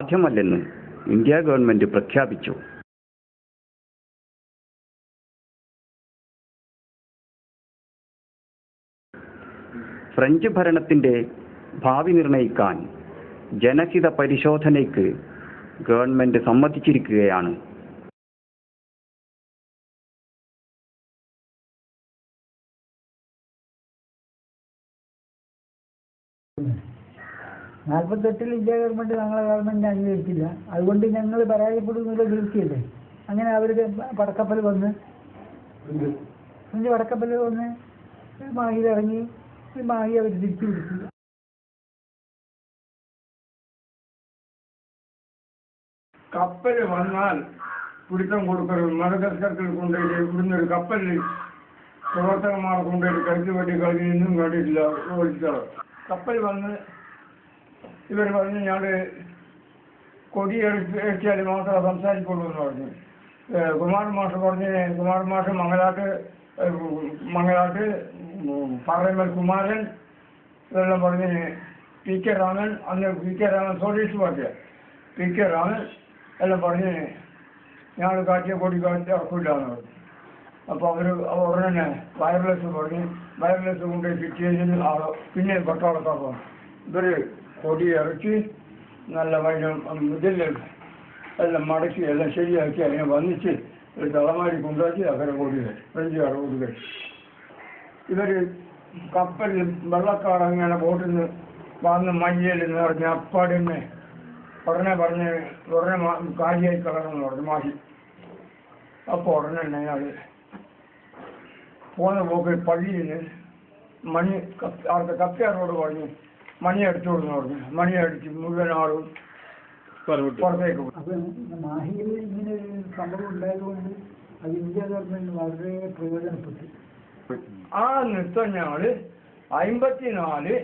സാധ്യമല്ലെന്ന് India government പ്രഖ്യാപിച്ചു. French ഭരണത്തിന്റെ ഭാവി നിർണയിക്കാൻ ജനഹിത പരിശോധനയ്ക്ക് ഗവൺമെന്റ് സമ്മതിച്ചിരിക്കുകയാണ്. നാൽപ്പത്തെട്ടിൽ ഇന്ത്യ ഗവൺമെന്റ് ഞങ്ങളെ ഗവൺമെന്റിനെ അംഗീകരിച്ചില്ല. അതുകൊണ്ട് ഞങ്ങൾ പരാജയപ്പെടുന്നുള്ള തീർച്ചയല്ലേ. അങ്ങനെ അവരുടെ പടക്കപ്പൽ വന്ന് ഫ്രഞ്ച് പടക്കപ്പൽ വന്ന് മാഹിയിലിറങ്ങി മാഹി അവർ തിരിച്ചു പിടിച്ചു. കപ്പൽ വന്നാൽ പിടുത്തം കൊടുക്കരുത്. മഡഗസ്കറിൽ കൊണ്ടുപോയി ഇവിടുന്ന് ഒരു കപ്പലിൽ പ്രവർത്തകന്മാരെ കൊണ്ടുപോയിട്ട് കരുതി വേണ്ടി കഴിഞ്ഞൊന്നും കണ്ടിട്ടില്ല. ഓടിച്ചാൽ കപ്പൽ വന്ന് ഇവർ പറഞ്ഞ് ഞങ്ങൾ കൊടിയടിച്ചാൽ മാത്രമേ സംസാരിക്കുള്ളൂ എന്ന് പറഞ്ഞു. കുമാരൻ മാഷ് പറഞ്ഞ് കുമാരൻ മാഷ് മംഗലാട്ട് പാർലമെന്റ് കുമാരൻ ഇതെല്ലാം പറഞ്ഞ് പി കെ രാമൻ, അന്ന് പി കെ രാമൻ സോഷ്യലിസ്റ്റ് പാർട്ടിയാണ്, പി കെ രാമൻ എല്ലാം പറഞ്ഞ് ഞങ്ങൾ കാറ്റിയ കൊടി കാറ്റ് ഇറക്കില്ലാന്ന് പറഞ്ഞു. അപ്പോൾ അവർ ഉടനെ വയർലെസ് പറഞ്ഞ് വയർലെസ് കൊണ്ട് കിട്ടിയതിന് പിന്നെ പട്ടാളക്കാർ പറഞ്ഞു ഇവർ കൊടി ഇറക്കി നല്ല ഇതിൽ എല്ലാം മടക്കി എല്ലാം ശരിയാക്കി അതിനെ വന്നിച്ച് ഒരു തളമാരി കൊണ്ടാക്കി അവരെ കൊടികൾ ഫ്രഞ്ചുകാർ കൊടികൾ. ഇവർ കപ്പലിൽ വെള്ളക്കാർ അങ്ങനെ ബോട്ടിൽ നിന്ന് വന്ന് മഞ്ഞയിൽ നിന്ന് പറഞ്ഞ് അപ്പാടിനെ ഉടനെ കാര്യമായി കളറെന്ന് പറഞ്ഞു മാഹി. അപ്പോൾ ഉടനെ അയാൾ പോകുന്ന പോക്ക് പള്ളിയിൽ നിന്ന് മണി അവർക്ക് കപ്പ്യാരോട് പറഞ്ഞ് മണി അടിച്ചു കൊടുന്ന് പറഞ്ഞു. മണി അടിച്ച് മുഴുവൻ ആളും പുറത്തേക്ക് പോയി. അപ്പം മാഹിയിൽ ഇങ്ങനെ ഒരു സംഭവം ഉണ്ടായതുകൊണ്ട് അത് ഇന്ത്യ ഗവൺമെന്റ് വളരെ പ്രയോജനപ്പെട്ടു. ആ നൃത്തം ഞങ്ങൾ 54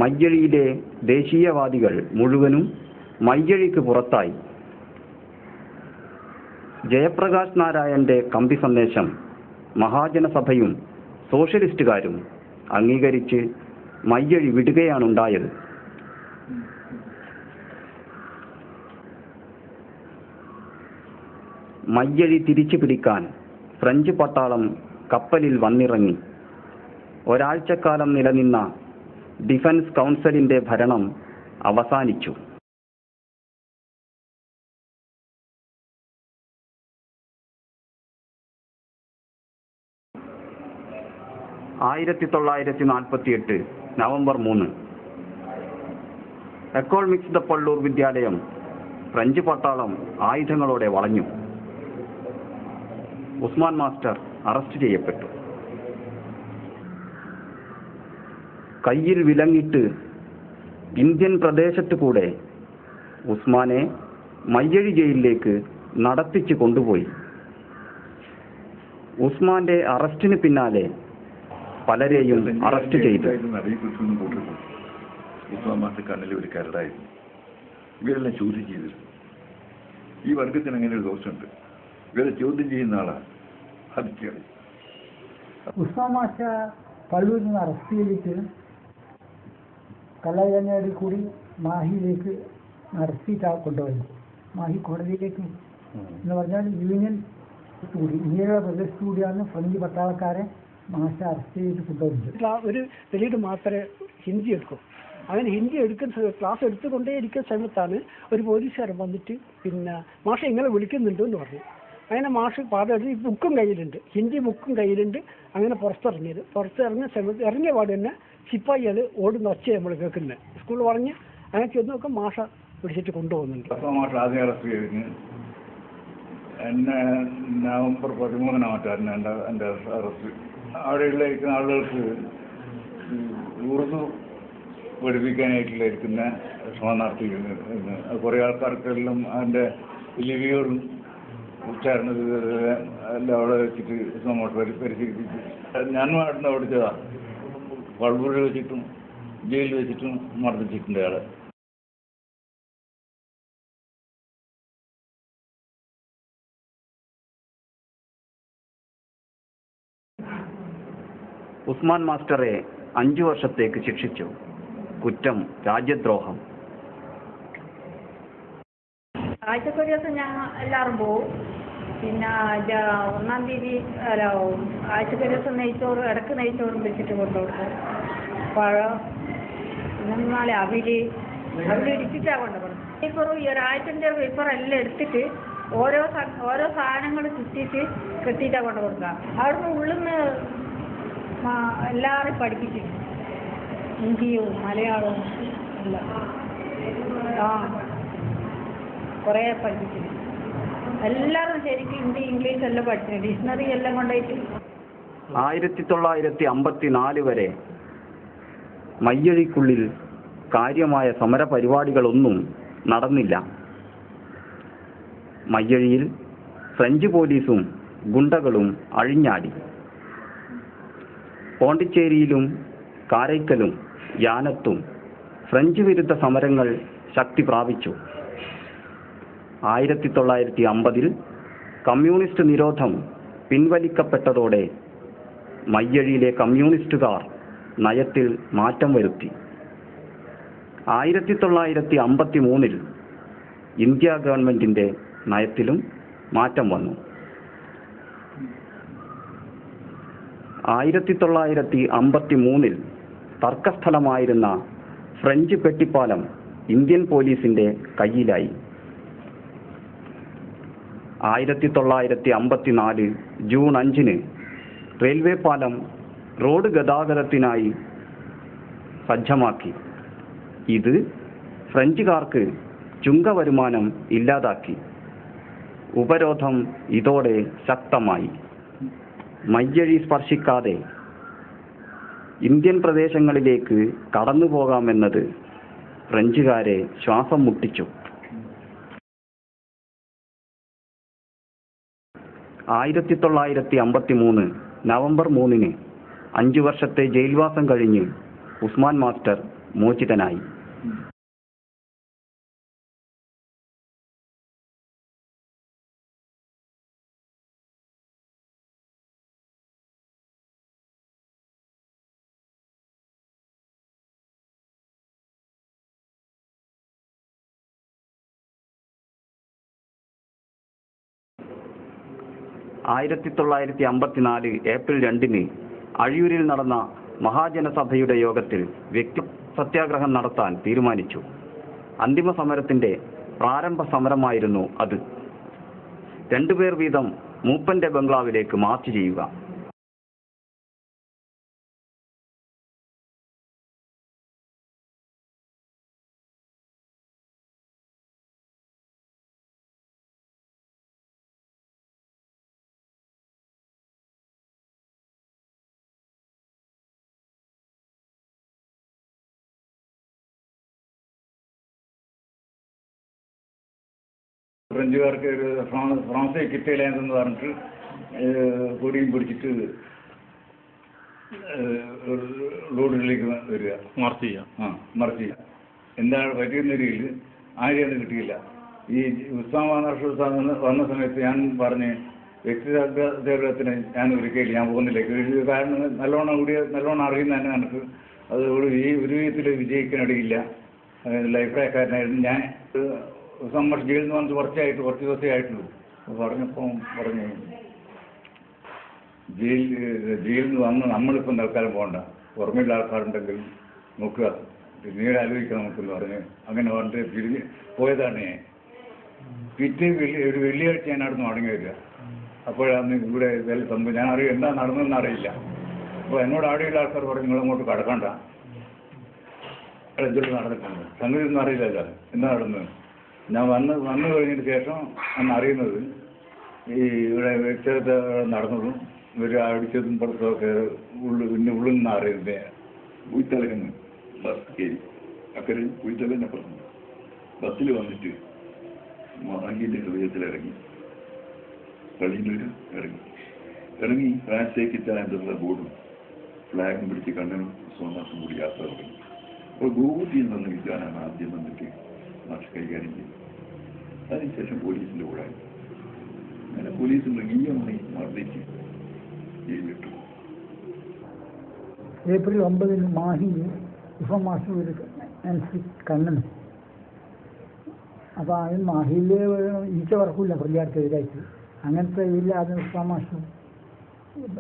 മയ്യഴിയിലെ ദേശീയവാദികൾ മുഴുവനും മയ്യഴിക്ക് പുറത്തായി. ജയപ്രകാശ് നാരായണന്റെ കമ്പി സന്ദേശം മഹാജനസഭയും സോഷ്യലിസ്റ്റുകാരും അംഗീകരിച്ച് മയ്യഴി വിടുകയാണുണ്ടായത്. മയ്യഴി തിരിച്ചു പിടിക്കാൻ ഫ്രഞ്ച് പട്ടാളം കപ്പലിൽ വന്നിറങ്ങി. ഒരാഴ്ചക്കാലം നിലനിന്ന ഡിഫൻസ് കൗൺസിലിന്റെ ഭരണം അവസാനിച്ചു. 1948 നവംബർ 3 എക്കോൾ മിക്സ്ഡ് പള്ളൂർ വിദ്യാലയം ഫ്രഞ്ച് പട്ടാളം ആയുധങ്ങളോടെ വളഞ്ഞു. ഉസ്മാൻ മാസ്റ്റർ അറസ്റ്റ് ചെയ്യപ്പെട്ടു. കയ്യിൽ വിലങ്ങിട്ട് ഇന്ത്യൻ പ്രദേശത്ത് കൂടെ ഉസ്മാനെ മയ്യഴി ജയിലിലേക്ക് നടത്തിച്ചു കൊണ്ടുപോയി. ഉസ്മാന്റെ അറസ്റ്റിന് പിന്നാലെ പലരെയും അറസ്റ്റ് ചെയ്തു. ഉസ്മാൻ മാസ്റ്റർ കണ്ണിൽ ഒരു കരടായിരുന്നു. ഇവരെല്ലാം ചോദ്യം ചെയ്തിരുന്നു. ഈ വർഗത്തിന് അങ്ങനെ ഒരു ദോഷമുണ്ട്, ഇവരെ ചോദ്യം ചെയ്യുന്ന ആളാണ് ഹത്യാളി. ഉസ്മാൻ മാസ്റ്റർ പള്ളൂരിൽ നിന്ന് അറസ്റ്റ് ചെയ്തിട്ട് കള്ളായങ്ങാടി കൂടി മാഹിയിലേക്ക് അറസ്റ്റ് കൊണ്ടുപോയി. മാഹി കോടതിയിലേക്ക് എന്ന് പറഞ്ഞാൽ യൂണിയൻ കൂടി ഇന്ത്യയുടെ പ്രദേശത്ത് കൂടിയാണ് ഫ്രഞ്ച് പട്ടാളക്കാരെ മാസ്റ്റർ അറസ്റ്റ് ചെയ്തിട്ട് കൊണ്ടുപോകുന്നത്. ഒരു പിരീഡ് മാത്രമേ ഹിന്ദി എടുക്കൂ. അങ്ങനെ ഹിന്ദി എടുക്കുന്ന ക്ലാസ് എടുത്തുകൊണ്ടേ ഇരിക്കുന്ന സമയത്താണ് ഒരു പോലീസുകാരൻ വന്നിട്ട് പിന്നെ മാഷ് ഇങ്ങനെ വിളിക്കുന്നുണ്ട് എന്ന് പറഞ്ഞു. അങ്ങനെ മാഷ് പാടെടുത്ത് ബുക്കും കയ്യിലുണ്ട്, ഹിന്ദി ബുക്കും കയ്യിലുണ്ട്. അങ്ങനെ പുറത്തിറങ്ങിയ സമയത്ത് ഇറങ്ങിയ പാട് തന്നെ സിപ്പായികൾ ഓടുന്ന ഒച്ച നമ്മൾ കേൾക്കുന്നത്. സ്കൂളിൽ പറഞ്ഞ് അങ്ങനെ ചെന്ന് നോക്കാം മാഷ പിടിച്ചിട്ട് കൊണ്ടുപോകുന്നുണ്ട്. മാഷ് ആദ്യം അറസ്റ്റ് ചെയ്തിന് എന്നെ നവംബർ 13 എൻ്റെ അറസ്റ്റ്. അവിടെയുള്ള ഇരിക്കുന്ന ആളുകൾക്ക് ഉറുദു പഠിപ്പിക്കാനായിട്ടുള്ള ഇരിക്കുന്ന ശ്രമം നടത്തിയിരുന്നു. കുറേ ആൾക്കാർക്കെല്ലാം അതിൻ്റെ ലിപികളും ഉച്ചാരണ എല്ലാം അവിടെ വെച്ചിട്ട് നമ്മോട്ട് പരിശീലിപ്പിച്ചു. ഞാനും അവിടെ പഠിച്ചതാണ്. പൾവൂരിൽ വെച്ചിട്ടും ജയിലിൽ വെച്ചിട്ടും മർദ്ദിച്ചിട്ടുണ്ട് അയാളെ. ഉസ്മാൻ മാസ്റ്ററെ 5 വർഷത്തേക്ക് ശിക്ഷിച്ചു. കുറ്റം രാജ്യദ്രോഹം. ആഴ്ചക്കൊരു ദിവസം ഞങ്ങൾ എല്ലാവരും പോവും. പിന്നെ 1-ാം തീയതി അല്ല, ആഴ്ചക്കൊരു ദിവസം നെയ്ച്ചോറ്, ഇടയ്ക്ക് നെയ്ച്ചോറും വെച്ചിട്ട് കൊണ്ടുകൊടുക്കും. പഴം, പിന്നെ നാളെ അവിലിടിച്ചിട്ടാണ് കൊണ്ടുപോകുന്നത്. പേപ്പറും ഈ ഒരാഴ്ചൻ്റെ പേപ്പറെല്ലാം എടുത്തിട്ട് ഓരോ സാധനങ്ങൾ ചുറ്റിയിട്ട് കെട്ടിയിട്ടാണ് കൊണ്ട് കൊടുക്കുക. അവിടുന്ന് ഉള്ളിൽ നിന്ന് എല്ലാവരും പഠിപ്പിച്ചിട്ടുണ്ട്, ഹിന്ദിയും മലയാളവും എല്ലാം. കുറേ പഠിപ്പിച്ചിട്ടുണ്ട്. എല്ലാവരും ശരിക്കും ഹിന്ദി ഇംഗ്ലീഷ് എല്ലാം പഠിച്ചിട്ടുണ്ട്. ഡിക്ഷണറി എല്ലാം കൊണ്ടുപോയിട്ട് 1954 വരെ മയ്യഴിക്കുള്ളിൽ കാര്യമായ സമരപരിപാടികളൊന്നും നടന്നില്ല. മയ്യഴിയിൽ ഫ്രഞ്ച് പോലീസും ഗുണ്ടകളും അഴിഞ്ഞാടി. പോണ്ടിച്ചേരിയിലും കാരയ്ക്കലും യാനത്തും ഫ്രഞ്ച് വിരുദ്ധ സമരങ്ങൾ ശക്തി പ്രാപിച്ചു. 1950 കമ്മ്യൂണിസ്റ്റ് നിരോധം പിൻവലിക്കപ്പെട്ടതോടെ മയ്യഴിയിലെ കമ്മ്യൂണിസ്റ്റുകാർ നയത്തിൽ മാറ്റം വരുത്തി. 1953 ഇന്ത്യ ഗവൺമെന്റിന്റെ നയത്തിലും മാറ്റം വന്നു. 1953 തർക്കസ്ഥലമായിരുന്ന ഫ്രഞ്ച് പെട്ടിപ്പാലം ഇന്ത്യൻ പോലീസിന്റെ കയ്യിലായി. 1954 ജൂൺ 5 റെയിൽവേ പാലം റോഡ് ഗതാഗതത്തിനായി സജ്ജമാക്കി. ഇത് ഫ്രഞ്ചുകാർക്ക് ചുങ്കവരുമാനം ഇല്ലാതാക്കി. ഉപരോധം ഇതോടെ ശക്തമായി. മയ്യഴി സ്പർശിക്കാതെ ഇന്ത്യൻ പ്രദേശങ്ങളിലേക്ക് കടന്നുപോകാമെന്നത് ഫ്രഞ്ചുകാരെ ശ്വാസം മുട്ടിച്ചു. 1953 നവംബർ 3 5 വർഷത്തെ ജയിൽവാസം കഴിഞ്ഞ് ഉസ്മാൻ മാസ്റ്റർ മോചിതനായി. ഏപ്രിൽ 2 അഴിയൂരിൽ നടന്ന മഹാജനസഭയുടെ യോഗത്തിൽ വ്യക്തി സത്യാഗ്രഹം നടത്താൻ തീരുമാനിച്ചു. അന്തിമ സമരത്തിന്റെ പ്രാരംഭ സമരമായിരുന്നു അത്. 2 പേർ വീതം മൂപ്പന്റെ ബംഗ്ലാവിലേക്ക് മാർച്ച് ചെയ്യുക. ഫ്രഞ്ചുകാർക്ക് ഒരു ഫ്രാൻസിൽ കിട്ടിയില്ലെന്ന് പറഞ്ഞിട്ട് കൊടിയും പിടിച്ചിട്ട് റോഡിലേക്ക് വരിക, മാർച്ച് ചെയ്യാം. മാർച്ച് ചെയ്യാം. എന്താണ് പറ്റിയെന്ന രീതിയിൽ ആരെയൊന്നും കിട്ടിയില്ല. ഈ ഉസ്മാൻ വന്ന സമയത്ത് ഞാൻ പറഞ്ഞ് വ്യക്തിഗതത്തിന് ഞാൻ ഒരിക്കലും ഞാൻ പോകുന്നില്ല. കാരണം നല്ലോണം അറിയുന്ന തന്നെ എനിക്ക് അത് ഈ ഒരു വിധത്തിൽ വിജയിക്കാനിടയില്ല. അഭിപ്രായക്കാരനായിരുന്നു ഞാൻ. സമ്മർ ജയിലിൽ നിന്ന് വന്ന് കുറച്ച് ദിവസമേ ആയിട്ടുള്ളൂ. പറഞ്ഞപ്പോൾ പറഞ്ഞു, ജയിലിൽ നിന്ന് വന്ന് നമ്മളിപ്പം തൽക്കാലം പോകണ്ട, പുറമെയുള്ള ആൾക്കാരുണ്ടെങ്കിൽ നോക്കുക, പിന്നീട് ആലോചിക്കാം നമുക്കെന്ന് പറഞ്ഞ് അങ്ങനെ പറഞ്ഞിട്ട് പിരിഞ്ഞ് പോയതാണ് ഞാൻ. പിറ്റേ ഒരു വെള്ളിയാഴ്ച ഞാൻ അവിടെ നിന്ന് മടങ്ങി വരിക. അപ്പോഴാണ് ഇവിടെ സംഭവം ഞാൻ അറിയാം എന്താ നടന്നതെന്ന് അറിയില്ല. അപ്പോൾ എന്നോട് അവിടെയുള്ള ആൾക്കാർ പറഞ്ഞു, നിങ്ങളങ്ങോട്ട് കടക്കണ്ട, എന്തൊട്ട് നടന്നിട്ടുണ്ട്, സംഗതി ഒന്നും അറിയില്ലല്ലോ എന്താ നടന്നത്. ഞാൻ വന്നു കഴിഞ്ഞതിന് ശേഷം അന്ന് അറിയുന്നത് ഈ ഇവിടെ വ്യക്തിഗത നടന്നതും ഇവർ അടിച്ചതും പുറത്തൊക്കെ ഉള്ളിൽ നിന്ന് അറിയുന്നത്. ഉയ്ത്തലകന്ന് ബസ് കയറി അക്കരെ ഉയ്ത്തലന്നെ പറഞ്ഞു ബസ്സിൽ വന്നിട്ട് മാഹിന്റെ ഹൃദയത്തിലിറങ്ങി, പള്ളിയിൽ ഇറങ്ങി ഫ്രാൻസിലേക്ക് എത്താൻ എന്നുള്ള ബോർഡും ഫ്ലാഗും പിടിച്ച് കണ്ണനും സോമാസും കൂടി യാത്ര തുടങ്ങി. അപ്പോൾ ഗോകുട്ടിയിൽ നിന്ന് വിദ്യാനാണ് ആദ്യം വന്നിട്ട് മാർച്ച് കൈകാര്യം ചെയ്തു. അതിനുശേഷം പോലീസിന്റെ കൂടെ അങ്ങനെ പോലീസ് മൃഗീയമായി മർദ്ദിച്ച് ജയിലിട്ടു. ഏപ്രിൽ 9 മാഹിയിൽ ഉസ്മാൻ മാസ്റ്റർ ഒരു കണ്ണൻ. അപ്പോൾ അതിന് മാഹിയിൽ ഈച്ച പറക്കില്ല പ്രതികാരത്തിനെതിരായിട്ട്. അങ്ങനത്തെ ഇതിൽ അത് ഉസ്മാൻ മാസ്റ്റർ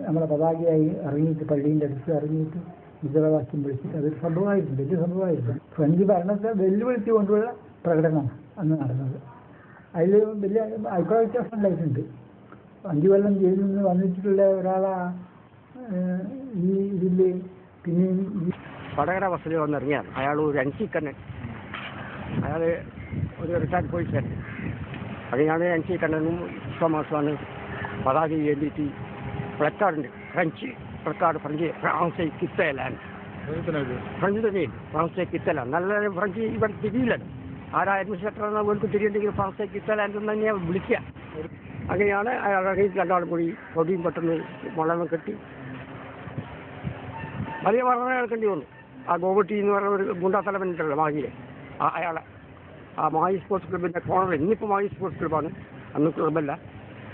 നമ്മളെ പതാകയായി ഇറങ്ങിയിട്ട് പള്ളീൻ്റെ അടുത്ത് ഇറങ്ങിയിട്ട് മുദ്രാവാക്യം വിളിച്ചിട്ട് അതൊരു സംഭവമായിരുന്നു, വലിയ സംഭവമായിരുന്നു. ഫ്രഞ്ച് ഭരണത്തെ വെല്ലുവിളിച്ചുകൊണ്ടുള്ള പ്രകടനം അന്ന് നടന്നത്. അതിൽ വലിയ അഭിപ്രായ വ്യത്യാസം ഉണ്ടായിട്ടുണ്ട്. 5 കൊല്ലം ജയിലിൽ നിന്ന് വന്നിട്ടുള്ള ഒരാളാ ഈ ഇതിൽ പിന്നെയും വടകര ബസ്സിൽ വന്നിറങ്ങിയാണ്. അയാൾ ഒരു NC-കണ്ണൻ, അയാൾ ഒരു റിട്ടയർഡ് പോലീസുകാരൻ. അങ്ങനെയാണ് NC-കണ്ണനും ഉസ്മാനുമാണ് പതാക എഴുതിയിട്ട് പ്ലക്കാർഡുണ്ട്, ഫ്രഞ്ച് പ്ലക്കാർഡ്, ഫ്രാൻസ് കിത്തലാണ്, ഫ്രഞ്ച് തന്നെയാണ്, ഫ്രാൻസ് കിത്തലാണ്. നല്ല ഫ്രഞ്ച് ഇവിടെ തിരിയില്ലല്ലോ, ആരാ അഡ്മിനിസ്ട്രേറ്റർ അവർക്ക് തിരിയുണ്ടെങ്കിൽ ഫ്രാൻസ് കിത്തലാൻഡ് എന്ന് തന്നെയാണ് വിളിക്കുക. അങ്ങനെയാണ് അയാൾ രണ്ടാളും കൂടി പൊടിയും പെട്ടെന്ന് മുളകം കെട്ടി വലിയ പറഞ്ഞ കേൾക്കേണ്ടി വന്നു. ആ ഗോവട്ടി എന്ന് പറഞ്ഞ ഒരു ഗുണ്ടാത്തലവനുണ്ടല്ലോ മാഹിയിലെ, അയാളെ ആ മാഹി സ്പോർട്സ് ക്ലബിൻ്റെ കോണർ, ഇന്നിപ്പോൾ മാഹി സ്പോർട്സ് ക്ലബ്ബാണ്, അന്ന് ക്ലബ്ബല്ല.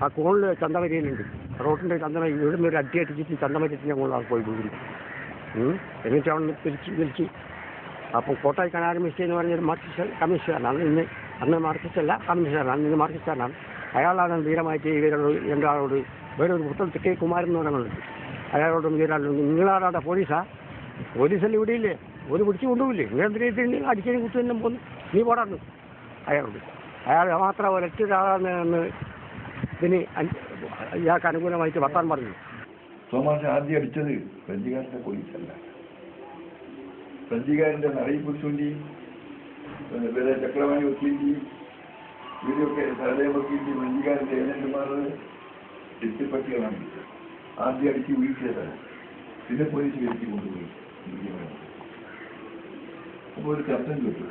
ആ കോണിൽ ചന്തമരിയിലുണ്ട്, റോട്ടിൻ്റെ ചന്തമരി ഇവിടുന്ന് ഒരു അടി അടിച്ചിട്ട് ചന്തമരിച്ചിട്ട് ഞങ്ങൾ പോയി വീഴുന്നു. എന്നിട്ട് അവിടെ തിരിച്ച് അപ്പം കോട്ടായി കനാട് മിസ്റ്റേ എന്ന് പറഞ്ഞൊരു മാർക്സിസ്റ്റ് കമ്മ്യൂണിസ്റ്റുകാരനാണ്. അന്ന് മാർക്സിസ്റ്റല്ല, കമ്മ്യൂണിസ്റ്റുകാരനാണ്, ഇന്ന് മാർക്സിസ്റ്റുകാരനാണ്. അയാളാണ് ധീരമായിട്ട് ഇവരോട് രണ്ടാളോട് വേറൊരു പുത്തൻ K. കുമാരൻ എന്ന് പറയുന്നുണ്ട്, അയാളോടും വീരാളുണ്ട്, നിങ്ങളാടാ പോലീസല്ല ഇവിടെ ഇല്ലേ, ഒരു പിടിച്ച് കൊണ്ടുപോയില്ലേ, നിങ്ങളെന്തിനെ അടിച്ചതിന് കുത്തുതന്നെ പോന്നു, നീ പോടാന്ന് അയാളോട്. അയാൾ മാത്രം ഒരൊറ്റൊരാളാണ് ഇതിന് ഇയാൾക്ക് അനുകൂലമായിട്ട് വർത്താൻ പറഞ്ഞു. തോമാസ് ആദ്യം അടിച്ചത് ഫ്രഞ്ചുകാരൻ്റെ പോലീസല്ല, ഫ്രഞ്ചുകാരൻ്റെ നടയി പുരുഷൻ്റെയും വേറെ ചക്രവാണി വക്കീലിൻ്റെയും ഇവരൊക്കെ സഹദേവ വക്കീലിൻ്റെയും ഫ്രഞ്ചുകാരൻ്റെ ഏജന്റുമാരുടെ എത്തിപ്പട്ടികളാണ് ആദ്യം അടിച്ച് വീഴ്ചതാണ്. പിന്നെ പോലീസ് വരുത്തി കൊണ്ടുപോയി. അപ്പോൾ ഒരു ശബ്ദം കേട്ടു.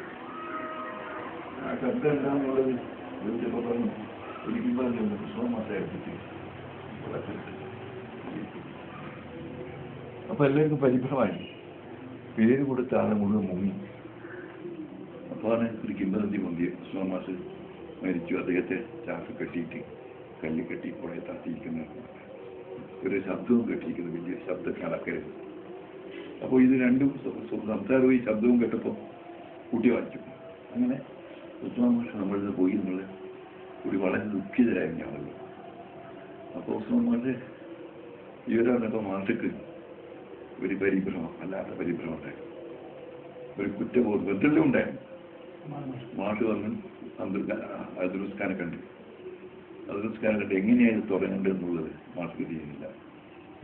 ആ ശബ്ദം എന്താണെന്നുള്ളത് ചോദിച്ചപ്പോൾ പറഞ്ഞു, ഒരിക്കുമ്പോൾ ഉസ്മാൻ മാസ്റ്ററെ എടുത്തിട്ട്. അപ്പോൾ എല്ലാവർക്കും പരിഭ്രമായി, പേര് കൊടുത്ത ആളെ മുഴുവൻ മുങ്ങി. അപ്പോഴാണ് ഒരു കിംബദന്തി പൊന്തിയ, ഉസ്മാൻ മാസ്റ്റർ മരിച്ചു, അദ്ദേഹത്തെ ചാക്ക് കെട്ടിയിട്ട് കല്ല് കെട്ടി പുറകെ താത്തിയിരിക്കുന്ന ഒരു ശബ്ദവും കേട്ടിരിക്കുന്നത്, വലിയ ശബ്ദം കണക്കരുത്. അപ്പോൾ ഇത് രണ്ടും സംസാരവും ഈ ശബ്ദവും കേട്ടപ്പോൾ കുട്ടി വായിച്ചു. അങ്ങനെ ഉസ്മാൻ മാസ്റ്റർ നമ്മളിൽ നിന്ന് പോയി എന്നുള്ള ഒരു വളരെ ദുഃഖിതരായിരുന്നു ഞങ്ങൾ. അപ്പോൾ ഉസ്മാൻ മാസ്റ്റർ ഇവരാണിപ്പോൾ മാസ്റ്റർക്ക് ഒരു പരിഭ്രമം, അല്ലാത്ത പരിഭ്രമം ഉണ്ടായി, ഒരു കുറ്റബോധം എന്തെല്ലാം ഉണ്ടായിരുന്നു. മാഷ് വന്ന് അബ്ദുൽസ്ഖാനെ കണ്ട് എങ്ങനെയാണ് ഇത് തുടങ്ങേണ്ടത് എന്നുള്ളത് മാഷ് ചെയ്യുന്നില്ല.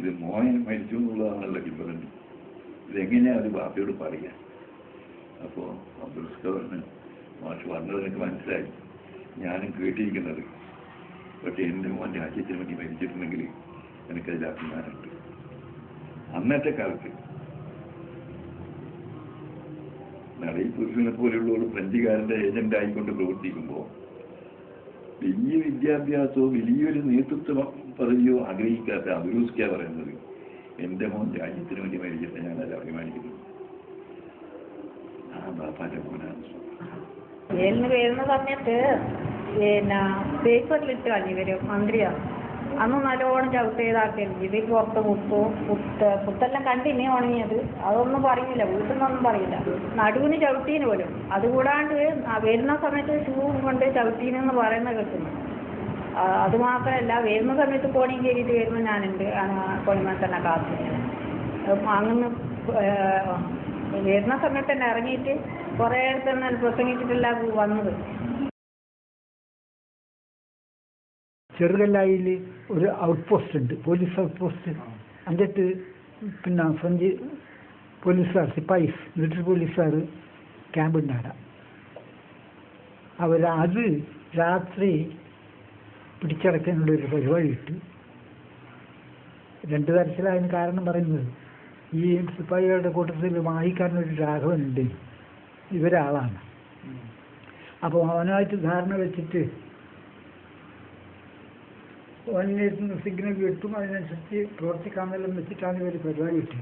ഇത് മോനെ മരിച്ചു എന്നുള്ളതാണല്ലോ കിംബദന്തി, ഇതെങ്ങനെയാണ് അത് ബാപ്പയോട് പറയുക. അപ്പോൾ അബ്ദുൽസ്ഖാൻ മാഷ് പറഞ്ഞത് എനിക്ക് മനസ്സിലായി, ഞാനും കേട്ടിരിക്കുന്നത്, പക്ഷേ എൻ്റെ മോൻ രാജ്യത്തിന് വേണ്ടി മരിച്ചിട്ടുണ്ടെങ്കിൽ എനിക്കതിൽ അഭിമാനമുണ്ട്. അന്നത്തെ കാലത്ത് നടയി പുരുഷനെ പോലെയുള്ളവർ ഫ്രഞ്ചുകാരൻ്റെ ഏജന്റ് ആയിക്കൊണ്ട് പ്രവർത്തിക്കുമ്പോൾ വലിയ വിദ്യാഭ്യാസമോ വലിയൊരു നേതൃത്വ പദവിയോ ആഗ്രഹിക്കാത്ത അബ്ദുൽസ്ഖാൻ പറയുന്നത്, എൻ്റെ മോൻ രാജ്യത്തിന് വേണ്ടി മരിച്ചിട്ട് ഞാനത് അഭിമാനിക്കുന്നു. ആ ബാപ്പാൻ്റെ മോനാണ്. ജയിലിന് വരുന്ന സമയത്ത് പിന്നെ പേപ്പറിലിട്ട് കളഞ്ഞു വരും മന്ത്രിയാണ്. അന്ന് നല്ലോണം ചവിട്ട് ചെയ്താക്കരുത്, ഇത് പുറത്ത് പുത്തെല്ലാം കണ്ടിന്യൂ ഉണങ്ങിയത്, അതൊന്നും പറയില്ല, വീട്ടിൽ നിന്നൊന്നും പറയില്ല. നടുവിന് ചവിട്ടീന് പോലും. അതുകൂടാണ്ട് വരുന്ന സമയത്ത് ഷൂ കൊണ്ട് ചവിട്ടീനെന്ന് പറയുന്നത് കേൾക്കുന്നു. അതുമാത്രമല്ല, വരുന്ന സമയത്ത് കോണിയും കയറിയിട്ട് വരുമ്പോൾ ഞാനുണ്ട് കോണിമ തന്നെ കാത്തിങ്ങനെ. അങ്ങനെ വരുന്ന സമയത്ത് തന്നെ ഇറങ്ങിയിട്ട് കുറേ അടുത്ത് തന്നെ പ്രസംഗിച്ചിട്ടില്ല വന്നത്. ചെറുകല്ലായിൽ ഒരു ഔട്ട് പോസ്റ്റ് ഉണ്ട്, പോലീസ് ഔട്ട് പോസ്റ്റ്. എന്നിട്ട് പിന്നെ ഫ്രഞ്ച് പോലീസുകാർ, സിപ്പായിസ്, മിലിറ്ററി പോലീസുകാർ ക്യാമ്പ് ഉണ്ടാകാം. അത് രാത്രി പിടിച്ചടക്കാനുള്ളൊരു പരിപാടി ഇട്ട്. 2 തരത്തിലതിന് കാരണം പറയുന്നത്, ഈ സിപ്പായികളുടെ കൂട്ടത്തിൽ മാഹിക്കാരനൊരു രാഘവനുണ്ട്, ഇവരാളാണ്. അപ്പോൾ അവനായിട്ട് ധാരണ വെച്ചിട്ട് സിഗ്നൽ കിട്ടും, അതിനനുസരിച്ച് പ്രവർത്തിക്കാമെന്നെല്ലാം വെച്ചിട്ടാണ് ഇവർ പരിപാടി ഇട്ടത്.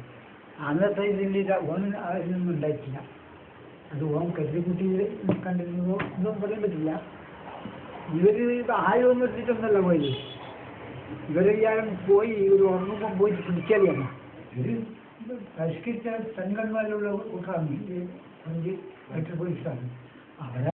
അന്നത്തെ ഇതിൻ്റെ അതിനൊന്നും ഉണ്ടായിട്ടില്ല. അത് കരുതിക്കുട്ടി കണ്ടിരുന്നതോ ഒന്നും പറയാൻ പറ്റില്ല. ഇവർ ആയൊന്നും എടുത്തിട്ടൊന്നല്ല പോയത്. ഇവരെല്ലാവരും പോയി ഒരു ഉറങ്ങുമ്പം പോയിട്ട് പിടിച്ചാലിയാണ്. പരിഷ്കരിച്ച സംഘടനയിലുള്ള കൂട്ടാണ് ഈ ഫ്രഞ്ച് മെട്രോപോളിസാണ് അവരെ